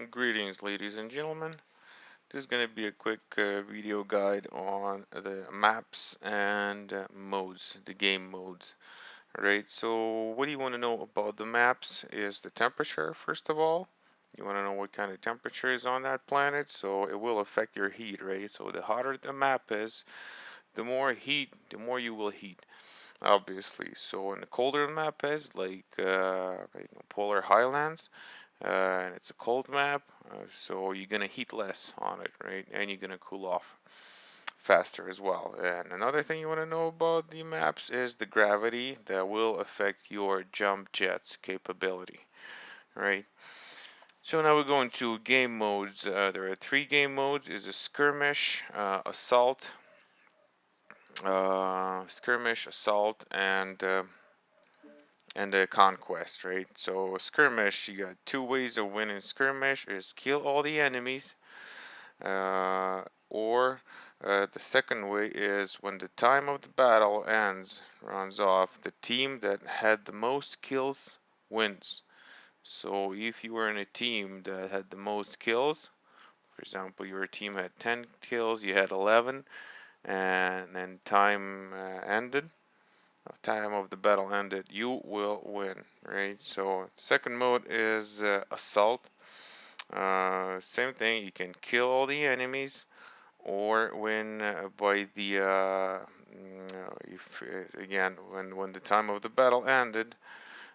Greetings, ladies and gentlemen. This is going to be a quick video guide on the maps and modes, the game modes. Alright, so what do you want to know about the maps is the temperature, first of all. You want to know what kind of temperature is on that planet, so it will affect your heat, right? So the hotter the map is, the more heat, the more you will heat, obviously. So and the colder the map is, like polar highlands, and it's a cold map, so you're gonna heat less on it, right? And you're gonna cool off faster as well. And another thing you want to know about the maps is the gravity that will affect your jump jets capability, right? So now we're going to game modes. There are three game modes: is a skirmish, assault, and a conquest, right? So skirmish, you got two ways of winning skirmish: is kill all the enemies, or the second way is when the time of the battle runs off, the team that had the most kills wins. So if you were in a team that had the most kills, for example, your team had 10 kills, you had 11, and then time of the battle ended, you will win, right? So second mode is assault. Same thing, you can kill all the enemies or when by the if again when the time of the battle ended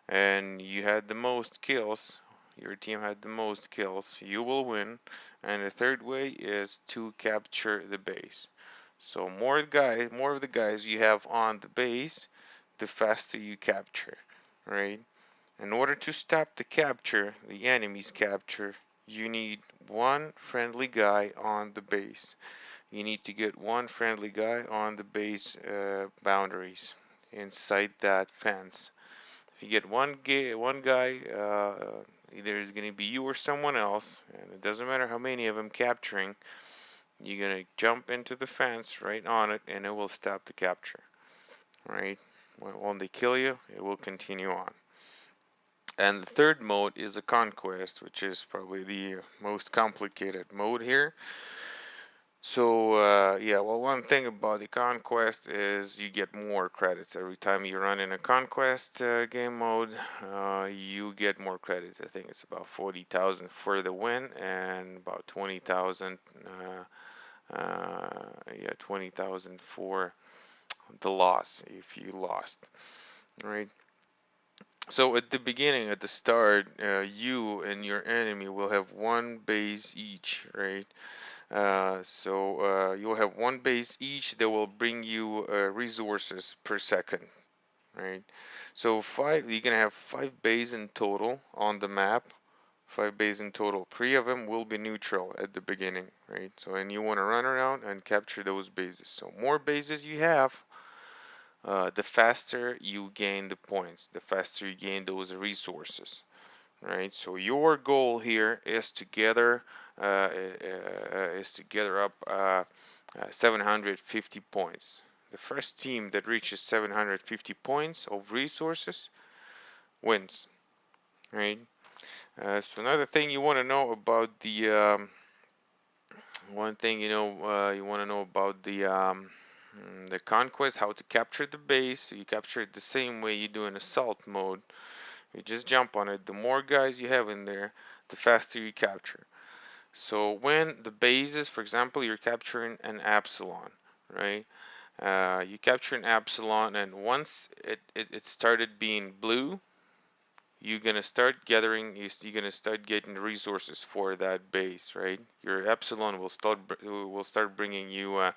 and you had the most kills, your team had the most kills, you will win. And the third way is to capture the base. So more of the guys you have on the base, the faster you capture, right? In order to stop the capture, the enemy's capture, you need one friendly guy on the base. You need to get one friendly guy on the base boundaries inside that fence. If you get one guy, either it's going to be you or someone else, and it doesn't matter how many of them capturing. You're going to jump into the fence right on it, and it will stop the capture. Right? When they kill you, it will continue on. And the third mode is a conquest, which is probably the most complicated mode here. So yeah, well, one thing about the conquest is you get more credits every time you run in a conquest game mode. You get more credits. I think it's about 40,000 for the win and about 20,000. Yeah, 20,000 for the loss if you lost. Right. So at the beginning, at the start, you and your enemy will have one base each, right? So you'll have one base each that will bring you resources per second, right? So you're gonna have 5 bases in total on the map. 5 bases in total. 3 of them will be neutral at the beginning, right? So and you want to run around and capture those bases. So more bases you have, the faster you gain the points, the faster you gain those resources, right? So your goal here is to gather up 750 points. The first team that reaches 750 points of resources wins, right? So another thing you want to know about the one thing you want to know about the conquest, how to capture the base. So you capture it the same way you do in assault mode. You just jump on it. The more guys you have in there, the faster you capture. So when the bases, for example, you're capturing an Epsilon, right? You capture an Epsilon, and once it started being blue, you're gonna start gathering. You're gonna start getting resources for that base, right? Your Epsilon will start bringing you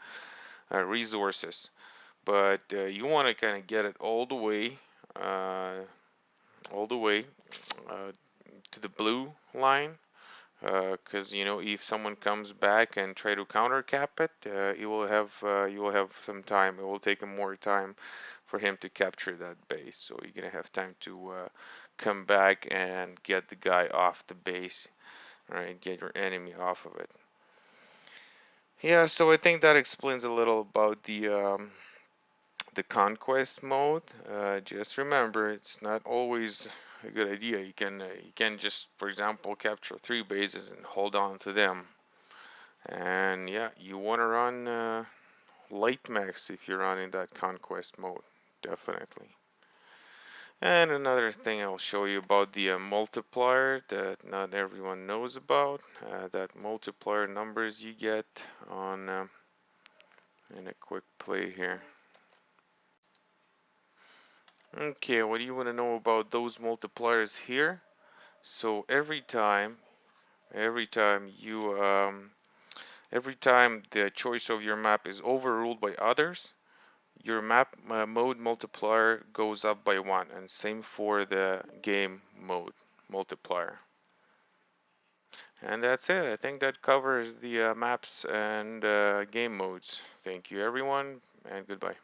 resources, but you want to kind of get it uh, all the way uh, to the blue line, because if someone comes back and try to counter cap it, you will have some time. It will take him more time for him to capture that base. So you're gonna have time to come back and get the guy off the base, right? Get your enemy off of it. Yeah, so I think that explains a little about the conquest mode. Just remember, it's not always a good idea. You can just, for example, capture 3 bases and hold on to them. And yeah, you want to run light mechs if you're running that conquest mode, definitely. And another thing I'll show you about the multiplier that not everyone knows about, that multiplier numbers you get on in a quick play here. Okay, what do you want to know about those multipliers here? So every time the choice of your map is overruled by others, your map mode multiplier goes up by 1, and same for the game mode multiplier. And that's it. I think that covers the maps and game modes. Thank you, everyone, and goodbye.